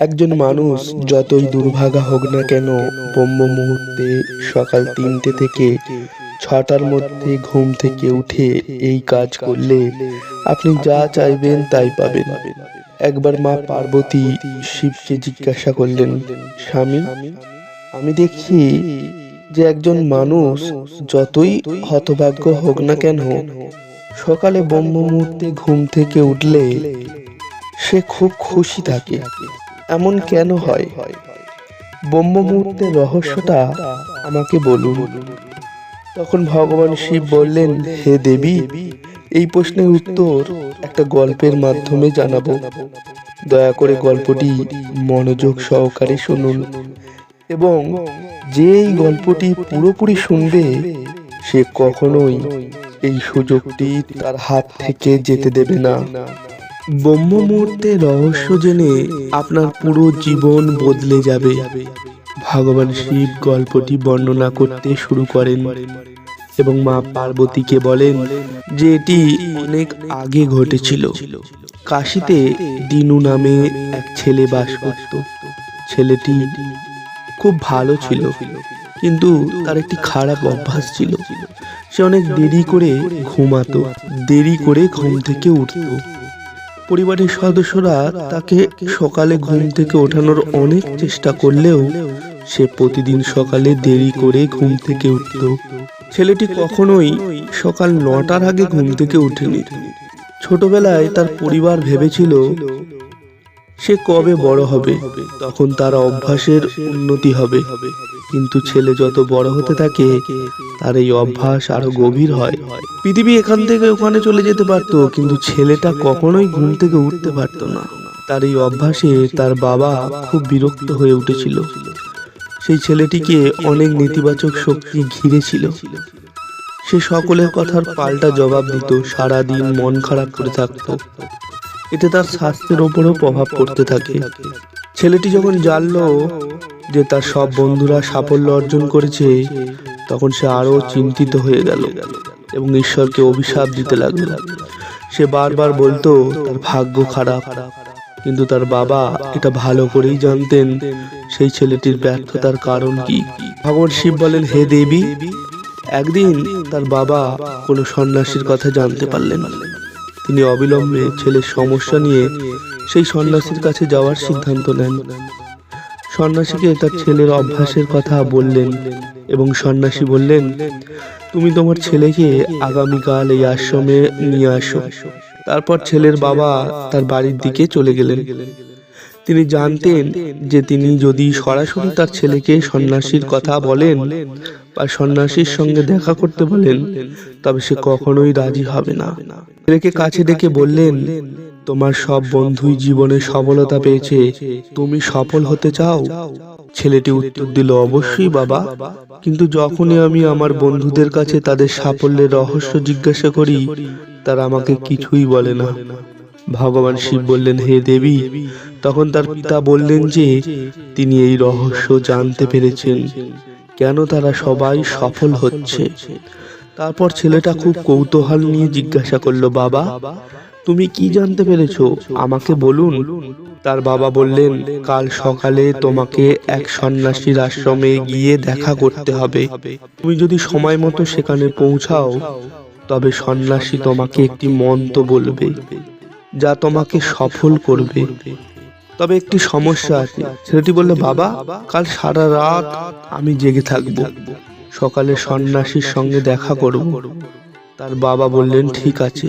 একজন মানুষ যতই দুর্ভাগা হোক না কেন, ব্রহ্ম মুহূর্তে সকাল 3টে থেকে 6টার মধ্যে ঘুম থেকে উঠে এই কাজ করলে আপনি যা চাইবেন তাই পাবেন। একবার মা পার্বতী শিবকে জিজ্ঞাসা করলেন, স্বামী, আমি দেখি যে একজন মানুষ যতই হতভাগ্য হোক না কেন, সকালে ব্রহ্ম মুহূর্তে ঘুম থেকে উঠলে সে খুব খুশি থাকে। এমন কেন হয়? ব্রহ্ম মুহূর্তের রহস্যটা আমাকে বলুন। তখন ভগবান শিব বললেন, হে দেবী, এই প্রশ্নের উত্তর একটা গল্পের মাধ্যমে জানাবো। দয়া করে গল্পটি মনোযোগ সহকারে শুনুন, এবং যে এই গল্পটি পুরোপুরি শুনবে সে কখনোই এই সুযোগটি তার হাত থেকে যেতে দেবে না। ব্রহ্ম মুহূর্তের রহস্য জেনে আপনার পুরো জীবন বদলে যাবে। ভগবান শিব গল্পটি বর্ণনা করতে শুরু করেন এবং মা পার্বতীকে বলেন যে এটি অনেক আগে ঘটেছিল। কাশীতে দিনু নামে এক ছেলে বাস করত। ছেলেটি খুব ভালো ছিল, কিন্তু তার একটি খারাপ অভ্যাস ছিল। সে অনেক দেরি করে ঘুমাতো, দেরি করে ঘুম থেকে উঠতো। পরিবারের সদস্যরা তাকে সকালে ঘুম থেকে ওঠানোর অনেক চেষ্টা করলেও সে প্রতিদিন সকালে দেরি করে ঘুম থেকে উঠত। ছেলেটি কখনোই সকাল 9টার আগে ঘুম থেকে উঠেনি। ছোটবেলায় তার পরিবার ভেবেছিল সে কবে বড় হবে, তখন তার অভ্যাসের উন্নতি হবে। কিন্তু ছেলে যত বড় হতে থাকে তার এই অভ্যাস আরো গভীর হয়। পৃথিবী এখান থেকে ওখানে চলে যেতে পারত, কিন্তু ছেলেটা কখনোই ঘুম থেকে উঠতে পারত না। তার এই অভ্যাসে তার বাবা খুব বিরক্ত হয়ে উঠেছিল। সেই ছেলেটিকে অনেক নেতিবাচক শক্তি ঘিরেছিল। সে সকলের কথার পাল্টা জবাব দিত, সারাদিন মন খারাপ করে থাকতো। এতে তার স্বাস্থ্যের ওপরও প্রভাব পড়তে থাকে। ছেলেটি যখন জানলো যে তার সব বন্ধুরা সাফল্য অর্জন করেছে, তখন সে আরো চিন্তিত হয়ে গেল এবং ঈশ্বরকে অভিশাপ দিতে লাগলো। সে বারবার বলতো তার ভাগ্য খারাপ, কিন্তু তার বাবা এটা ভালো করেই জানতেন সেই ছেলেটির ব্যর্থতার কারণ কি। ভগবান শিব বলেন, হে দেবী, একদিন তার বাবা কোনো সন্ন্যাসীর কথা জানতে পারলেন। তিনি অবিলম্বে ছেলের সমস্যা নিয়ে সেই সন্ন্যাসীর কাছে যাওয়ার সিদ্ধান্ত নেন। সন্ন্যাসীকে তার ছেলের অভ্যাসের কথা বললেন এবং সন্ন্যাসী বললেন, তুমি তোমার ছেলেকে আগামীকাল এই আশ্রমে নিয়ে আসো। তারপর ছেলের বাবা তার বাড়ির দিকে চলে গেলেন। তিনি জানতেন যে তিনি যদি সরাসরি তার ছেলেকে সন্ন্যাসীর কথা বলেন বা সন্ন্যাসীর সঙ্গে দেখা করতে বলেন, তবে সে কখনোই রাজি হবে না। ছেলেকে কাছে ডেকে বললেন, তোমার সব বন্ধুই জীবনে সফলতা পেয়েছে, তুমি সফল হতে চাও? ছেলেটি উত্তর দিল, অবশ্যই বাবা, কিন্তু যখনই আমি আমার বন্ধুদের কাছে তাদের সাফল্যের রহস্য জিজ্ঞাসা করি, তারা আমাকে কিছুই বলে না। ভগবান শিব বললেন, হে দেবী, তখন তার পিতা বললেন যে তিনি এই রহস্য জানতে পেরেছেন, কেন তারা সবাই সফল হচ্ছে। তারপর ছেলেটা খুব কৌতূহল নিয়ে জিজ্ঞাসা করলো, বাবা, তুমি কি জানতে পেরেছো, আমাকে বলুন। তার বাবা বললেন, কাল সকালে তোমাকে এক সন্ন্যাসীর আশ্রমে গিয়ে দেখা করতে হবে। তুমি যদি সময় মতো সেখানে পৌঁছাও, তবে সন্ন্যাসী তোমাকে একটি মন্ত্র বলবে যা তোমাকে সফল করবে। তবে একটি সমস্যা আছে। ছেলেটি বলল, বাবা, কাল সারা রাত আমি জেগে থাকবো, সকালে সন্ন্যাসীর সঙ্গে দেখা করব। তার বাবা বললেন, ঠিক আছে,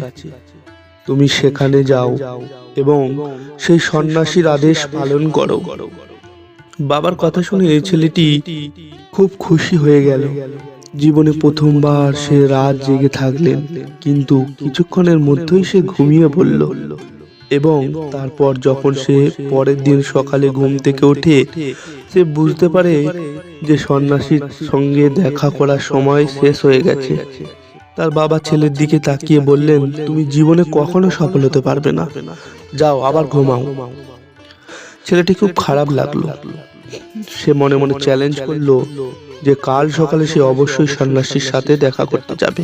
তুমি সেখানে যাও এবং সেই সন্ন্যাসীর আদেশ পালন করো। বাবার কথা শুনে এই ছেলেটি খুব খুশি হয়ে গেল। জীবনে প্রথমবার সে রাত জেগে থাকলেন, কিন্তু কিছুক্ষণের মধ্যেই সে ঘুমিয়ে পড়ল। এবং তারপর যখন সে পরের দিন সকালে ঘুম থেকে ওঠে, সে বুঝতে পারে যে সন্ন্যাসীর সঙ্গে দেখা করার সময় শেষ হয়ে গেছে। তার বাবা ছেলের দিকে তাকিয়ে বললেন, তুমি জীবনে কখনো সফল হতে পারবে না, যাও আবার ঘুমাও। ছেলেটি খুব খারাপ লাগলো। সে মনে মনে চ্যালেঞ্জ করলো যে কাল সকালে সে অবশ্যই সন্ন্যাসীর সাথে দেখা করতে যাবে।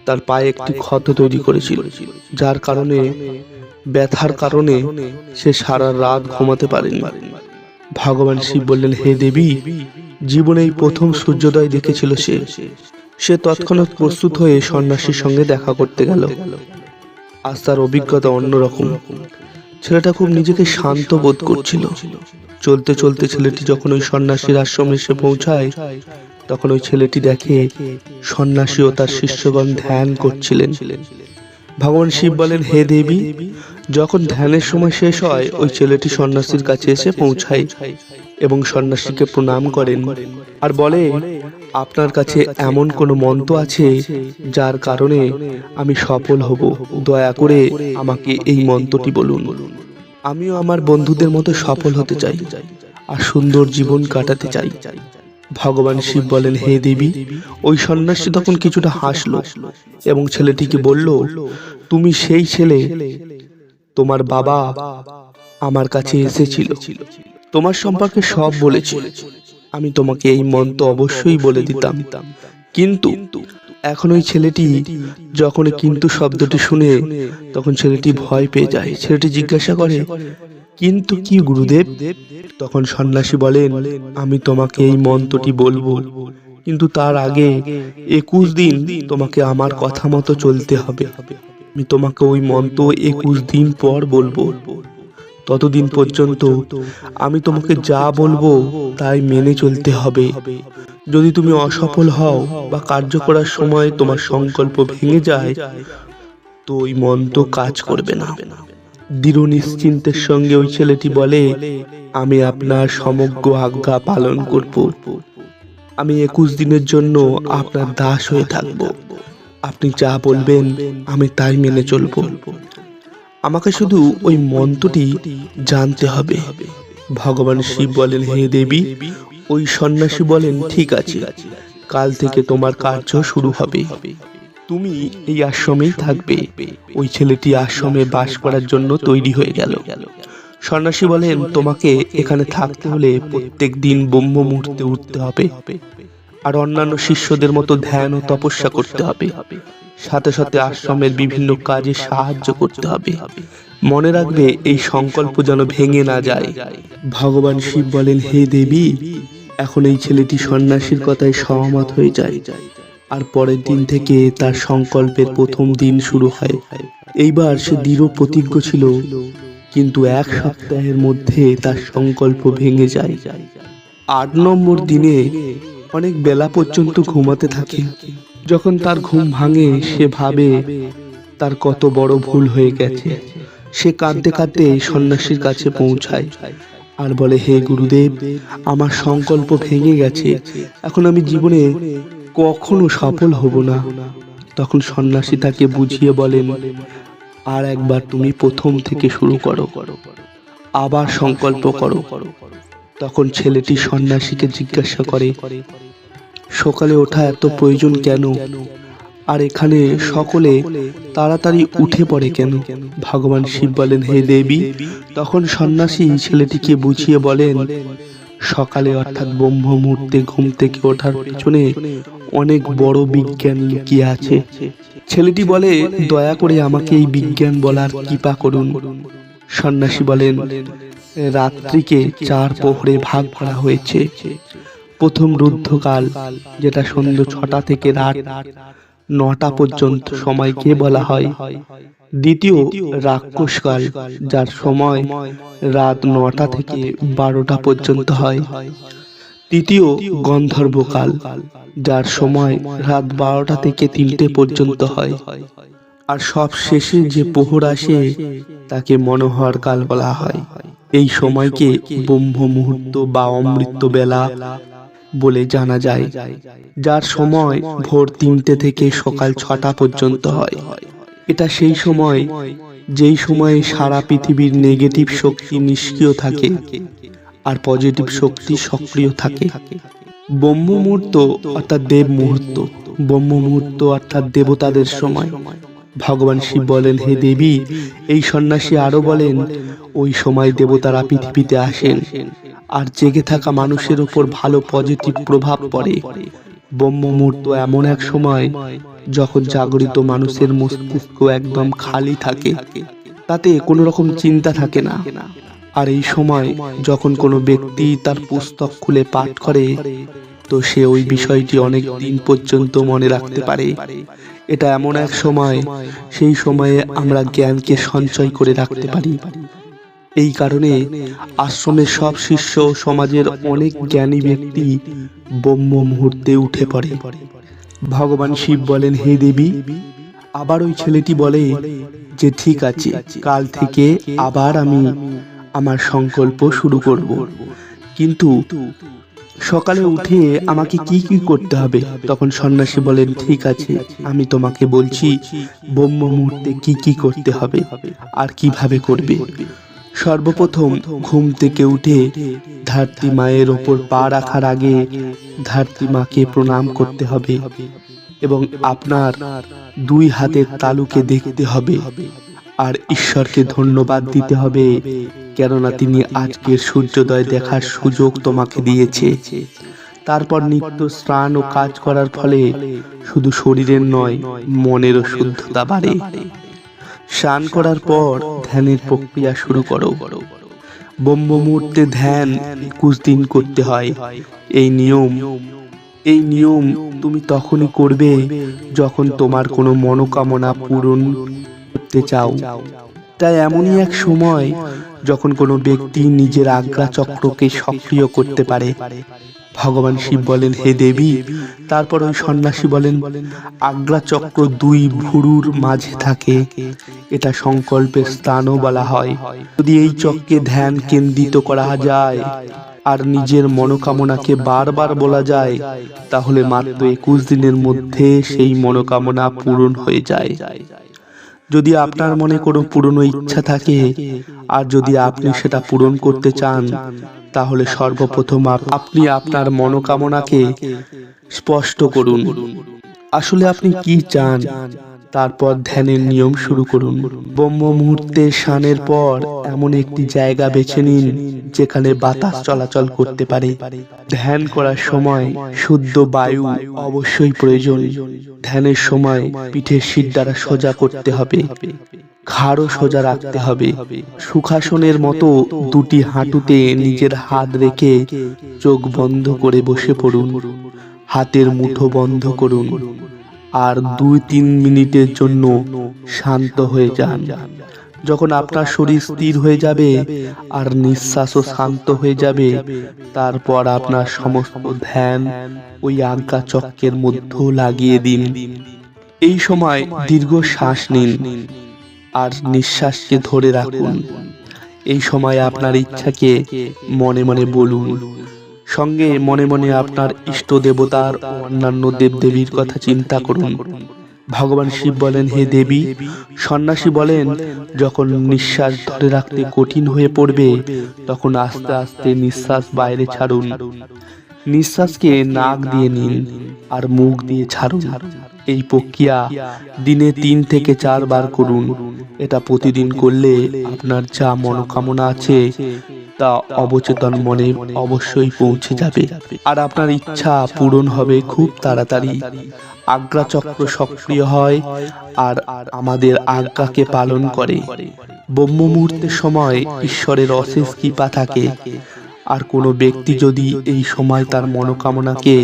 তার পায়ে একটি ক্ষত তৈরি করেছিল, যার কারণে ব্যথার কারণে সে সারা রাত ঘুমাতে পারেনি। ভগবান শিব বললেন, হে দেবী, জীবনে এই প্রথম সূর্যোদয় দেখেছিল সে তৎক্ষণাৎ প্রস্তুত হয়ে সন্ন্যাসীর সঙ্গে দেখা করতে গেল। আজ তার অভিজ্ঞতা অন্যরকম। ছেলেটা খুব নিজেকে শান্ত বোধ করছিল। চলতে চলতে ছেলেটি যখন ওই সন্ন্যাসীর আশ্রমে এসে পৌঁছায়, তখন ওই ছেলেটি দেখে সন্ন্যাসী ও তার শিষ্যগণ ধ্যান করছিলেন। ভগবান শিব বলেন, হে দেবী, যখন ধ্যানের সময় শেষ হয়, ওই ছেলেটি সন্ন্যাসীর কাছে এসে পৌঁছায় এবং সন্ন্যাসীকে প্রণাম করেন আর বলে, আপনার কাছে এমন কোনো মন্ত্র আছে যার কারণে আমি সফল হব? দয়া করে আমাকে এই মন্ত্রটি বলুন। আমিও আমার বন্ধুদের মতো সফল হতে চাই আর সুন্দর জীবন কাটাতে চাই। ভগবান শিব বলেন, হে দেবী। ওই সন্ন্যাসী তখন কিছুটা হাসলো এবং ছেলেটিকে বলল, তুমি সেই ছেলে, তোমার বাবা আমার কাছে এসেছিল, তোমার সম্পর্কে সব বলেছিল। আমি তোমাকে এই মন্ত্র অবশ্যই বলে দিতাম, কিন্তু এখন ওই ছেলেটি যখন কিন্তু শব্দটি শুনে, তখন ছেলেটি ভয় পেয়ে যায়। ছেলেটি জিজ্ঞাসা করে, কিন্তু কি গুরুদেব? তখন সন্ন্যাসী বলেন, আমি তোমাকে এই মন্ত্রটি বলবো, কিন্তু তার আগে 21 দিন তোমাকে আমার কথা মতো চলতে হবে। আমি তোমাকে ওই মন্ত্র 21 দিন পর বলবো। ততদিন পর্যন্ত আমি তোমাকে যা বলবো তাই মেনে চলতে হবে। যদি তুমি অসফল হও বা কার্য করার সময় তোমার সংকল্প ভেঙে যায়, তো ওই মন্ত্র কাজ করবে না। দৃঢ় নিশ্চিন্তের সঙ্গে ওই ছেলেটি বলে, আমি আপনার সমগ্র আজ্ঞা পালন করব। আমি 21 দিনের জন্য আপনার দাস হয়ে থাকব। আপনি যা বলবেন আমি তাই মেনে চলব। আমাকে শুধু ওই মন্ত্রটি জানতে হবে। ভগবান শিব বলেন, হে দেবী। ওই সন্ন্যাসী বলেন, ঠিক আছে, কাল থেকে তোমার কার্য শুরু হবে। তুমি এই আশ্রমেই থাকবে। ওই ছেলেটি আশ্রমে বাস করার জন্য তৈরি হয়ে গেল। সন্ন্যাসী বলেন, তোমাকে এখানে থাকতে হলে প্রত্যেক দিন ব্রহ্ম মুহূর্তে উঠতে হবে আর অন্যান্য শিষ্যদের মতো ধ্যান ও তপস্যা করতে হবে। সাথে সাথে আশ্রমের বিভিন্ন কাজে সাহায্য করতে হবে। মনে রাখবে, এই সংকল্প যেন ভেঙে না যায়। ভগবান শিব বলেন, হে দেবী। এখন এই ছেলেটি সন্ন্যাসীর কথায় সহমত হয়ে যায় আর পরের দিন থেকে তার সংকল্পের প্রথম দিন শুরু হয়। এইবার সে দৃঢ় প্রতিজ্ঞ ছিল, কিন্তু 1 সপ্তাহের মধ্যে তার সংকল্প ভেঙে যায়। 8 নম্বর দিনে অনেক বেলা পর্যন্ত ঘুমাতে থাকে। যখন তার ঘুম ভাঙে, সে ভাবে তার কত বড় ভুল হয়ে গেছে। সে কাঁদতে কাঁদতে সন্ন্যাসীর কাছে পৌঁছায় আর বলে, হে গুরুদেব, আমার সংকল্প ভেঙে গেছে। এখন আমি জীবনে কখনো সফল হব না। তখন সন্ন্যাসী তাকে বুঝিয়ে বলেন, আর একবার তুমি প্রথম থেকে শুরু করো, আবার সংকল্প করো। তখন ছেলেটি সন্ন্যাসীকে জিজ্ঞাসা করে, সকালে ওঠা এত প্রয়োজন কেন? আর এখানে সকলে তাড়াতাড়ি উঠে পড়ে কেন? ভগবান শিব বলেন, হে দেবী। তখন সন্ন্যাসী ছেলেটিকে বুঝিয়ে বলেন, সকালে অর্থাৎ ব্রহ্ম মুহূর্তে ঘুম থেকে ওঠার পেছনে অনেক বড় বিজ্ঞান লুকিয়ে আছে। ছেলেটি বলে, দয়া করে আমাকে এই বিজ্ঞান বলার কৃপা করুন। সন্ন্যাসী বলেন, রাত্রিকে 4 প্রহরে ভাগ করা হয়েছে। প্রথম রুদ্ধকাল, যেটা সন্ধ্যা 6টা থেকে রাত 9টা পর্যন্ত সময়কে বলা হয়। দ্বিতীয় রাক্ষসকাল, যার সময় রাত 9টা থেকে 12টা পর্যন্ত হয়। তৃতীয় গন্ধর্বকাল, যার সময় রাত 12টা থেকে 3টে পর্যন্ত হয়। আর সব শেষে যে প্রহর আসে তাকে মনোহর কাল বলা হয়। এই সময়কে ব্রহ্ম মুহূর্ত বা অমৃত বেলা বলে জানা যায়, যার সময় ভোর 3টে থেকে সকাল 6টা পর্যন্ত হয়। এটা সেই সময় যেই সময়ে সারা পৃথিবীর নেগেটিভ শক্তি নিষ্ক্রিয় থাকে আর পজিটিভ শক্তি সক্রিয় থাকে। ব্রহ্ম মুহূর্ত অর্থাৎ দেব মুহূর্ত, ব্রহ্ম মুহূর্ত অর্থাৎ দেবতাদের সময়। ভগবান শিব বলেন, হে দেবী। এই সন্ন্যাসী আরো বলেন, ওই সময় দেবতারা পৃথিবীতে আসেন আর জেগে থাকা মানুষের উপর ভালো পজিটিভ প্রভাব পড়ে। ব্রহ্ম মুহূর্ত এমন এক সময় যখন জাগরিত মানুষের মস্তিষ্ক একদম খালি থাকে তাতে কোনো রকম চিন্তা থাকে না। আর এই সময় যখন কোনো ব্যক্তি তার পুস্তক খুলে পাঠ করে, তো সে ওই বিষয়টি অনেক দিন পর্যন্ত মনে রাখতে পারে। এটা এমন এক সময়, সেই সময়ে আমরা জ্ঞানকে সঞ্চয় করে রাখতে পারি। এই কারণে আশ্রমের সব শিষ্য, সমাজের অনেক জ্ঞানী ব্যক্তি ব্রহ্ম মুহূর্তে উঠে পড়ে। ভগবান শিব বলেন, হে দেবী। আবার ওই ছেলেটি বলে যে ঠিক আছে, কাল থেকে আবার আমি আমার সংকল্প শুরু করব, কিন্তু সকালে উঠে আমাকে কি কি করতে হবে? তখন সন্ন্যাসী বলেন, ঠিক আছে, আমি তোমাকে বলছি ব্রহ্ম মুহূর্তে কি কি করতে হবে আর কিভাবে করবে। সর্বপ্রথম ঘুম থেকে উঠে ধাত্রী মায়ের ওপর পা রাখার আগে ধাত্রী মাকে প্রণাম করতে হবে এবং আপনার দুই হাতের তালুকে দেখতে হবে আর ঈশ্বরকে ধন্যবাদ দিতে হবে, কেননা তিনি আজকের সূর্যোদয় দেখার সুযোগ তোমাকে দিয়েছে। তারপর নিত্য স্নান ও কাজ করার ফলে শুধু শরীরের নয়, মনেরও শুদ্ধতা বাড়ে। স্নান করার পর ধ্যানের প্রক্রিয়া শুরু করো। ব্রহ্ম মুহূর্তে ধ্যান 21 দিন করতে হয়। এই নিয়ম তুমি তখনই করবে যখন তোমার কোনো মনোকামনা পূরণ করতে চাও। তাই এমনই এক সময় যখন কোনো ব্যক্তি নিজের আজ্ঞা চক্রকে সক্রিয় করতে পারে। ভগবান শিব বলেন, হে দেবী। তারপর ওই সন্ন্যাসী বলেন, আজ্ঞা চক্র দুই ভুরুর মাঝে থাকে, এটা সংকল্পের স্থানও বলা হয়। যদি এই চক্রে ধ্যান কেন্দ্রিত করা যায় আর নিজের মনোকামনাকে বারবার বলা যায়, তাহলে মাত্র 21 দিনের মধ্যে সেই মনোকামনা পূরণ হয়ে যায়। যদি আপনার মনে কোনো পুরনো ইচ্ছা থাকে আর যদি আপনি সেটা পূরণ করতে চান, তাহলে সর্বপ্রথম আপনি আপনার মনোকামনাকে স্পষ্ট করুন। আসলে আপনি কি চান, তারপর ধ্যানের নিয়ম শুরু করুন। ব্রহ্ম মুহূর্তে স্নানের পর এমন একটি জায়গা বেছে নিন যেখানে বাতাস চলাচল করতে পারে। ধ্যান করার সময় শুদ্ধ বায়ু অবশ্যই প্রয়োজন। ধ্যানের সময় পিঠের শিরদাঁড়া সোজা করতে হবে, ঘাড়ও সোজা রাখতে হবে। সুখাসনের মতো দুটি হাঁটুতে নিজের হাত রেখে চোখ বন্ধ করে বসে পড়ুন। হাতের মুঠো বন্ধ করুন আর 2-3 মিনিটের জন্য শান্ত হয়ে যান। যখন আপনার শরীর স্থির হয়ে যাবে আর নিঃশ্বাসও শান্ত হয়ে যাবে, তারপর আপনার সমস্ত ধ্যান ওই আজ্ঞা চক্রের মধ্যে লাগিয়ে দিন। এই সময় দীর্ঘ শ্বাস নিন আর নিঃশ্বাসকে ধরে রাখুন। এই সময় আপনার ইচ্ছাকে মনে মনে বলুন। সঙ্গে মনে মনে আপনার ইষ্ট দেবতার ও অন্যান্য দেবদেবীর কথা চিন্তা করুন। ভগবান শিব বলেন, হে দেবী। সন্ন্যাসী বলেন, যখন নিঃশ্বাস ধরে রাখতে কঠিন হয়ে পড়বে, তখন আস্তে আস্তে নিঃশ্বাস বাইরে ছাড়ুন। নিঃশ্বাসকে নাক দিয়ে নিন আর মুখ দিয়ে ছাড়ুন। এই প্রক্রিয়া দিনে 3 থেকে 4 বার করুন। এটা প্রতিদিন করলে আপনার যা মনোকামনা আছে তা অবচেতন মনে অবশ্যই পৌঁছে যাবে আর আপনার ইচ্ছা পূরণ হবে খুব তাড়াতাড়ি। আজ্ঞা চক্র সক্রিয় হয় আর আমাদের আজ্ঞাকে পালন করে। ব্রহ্ম মুহূর্তের সময় ঈশ্বরের অশেষ কৃপা থাকে। আর কোনো ব্যক্তি যদি এই সময় তার মনোকামনাকে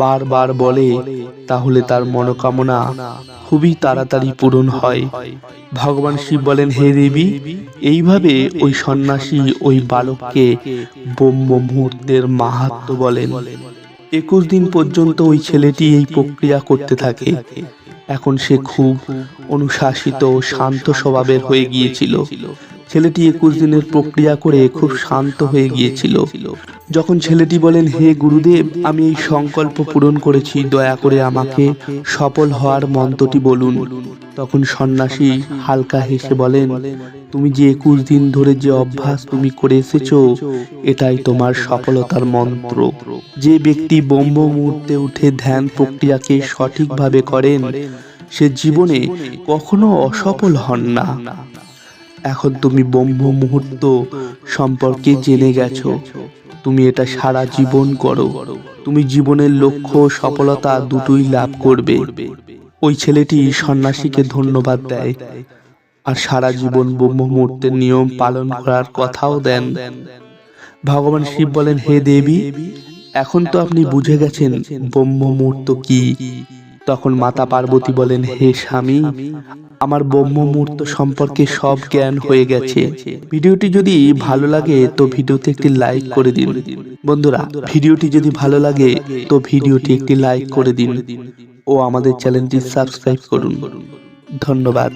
বারবার বলে, তাহলে তার মনোকামনা খুবই তাড়াতাড়ি পূরণ হয়। ভগবান শিব বলেন, হে দেবী। এইভাবে ওই সন্ন্যাসী ওই বালককে ব্রহ্ম মুহূর্তের মাহাত্ম্য বলেন। 21 দিন পর্যন্ত ওই ছেলেটি এই প্রক্রিয়া করতে থাকে। এখন সে খুব অনুশাসিত ও শান্ত স্বভাবের হয়ে গিয়েছিল। ছেলেটি 21 দিনের প্রক্রিয়া করে খুব শান্ত হয়ে গিয়েছিল। যখন ছেলেটি বলেন, হে গুরুদেব, আমি এই সংকল্প পূরণ করেছি, দয়া করে আমাকে সফল হওয়ার মন্ত্রটি বলুন। তখন সন্ন্যাসী হালকা হেসে বলেন, তুমি যে 21 দিন ধরে যে অভ্যাস তুমি করে এসেছো, এটাই তোমার সফলতার মন্ত্র। যে ব্যক্তি ব্রহ্ম মুহূর্তে উঠে ধ্যান প্রক্রিয়াকে সঠিকভাবে করেন, সে জীবনে কখনো অসফল হন না। এখন তুমি ব্রহ্ম মুহূর্ত সম্পর্কে জেনে গেছো। তুমি এটা সারা জীবন করো। তুমি জীবনের লক্ষ্য ও সফলতা দুটোই লাভ করবে। ওই ছেলেটি সন্ন্যাসীকে ধন্যবাদ দেয় আর সারা জীবন ব্রহ্ম মুহূর্তের নিয়ম পালন করার কথাও দেন। ভগবান শিব বলেন, হে দেবী, এখন তো আপনি বুঝে গেছেন ব্রহ্ম মুহূর্ত কি। তখন মাতা পার্বতী বলেন, হে স্বামী, আমার ব্রহ্ম মুহূর্ত সম্পর্কে সব জ্ঞান হয়ে গেছে। ভিডিওটি যদি ভালো লাগে তো ভিডিওতে একটি লাইক করে দিন। বন্ধুরা, ভিডিওটি যদি ভালো লাগে তো ভিডিওটি একটি লাইক করে দিন ও আমাদের চ্যানেলটি সাবস্ক্রাইব করুন। ধন্যবাদ।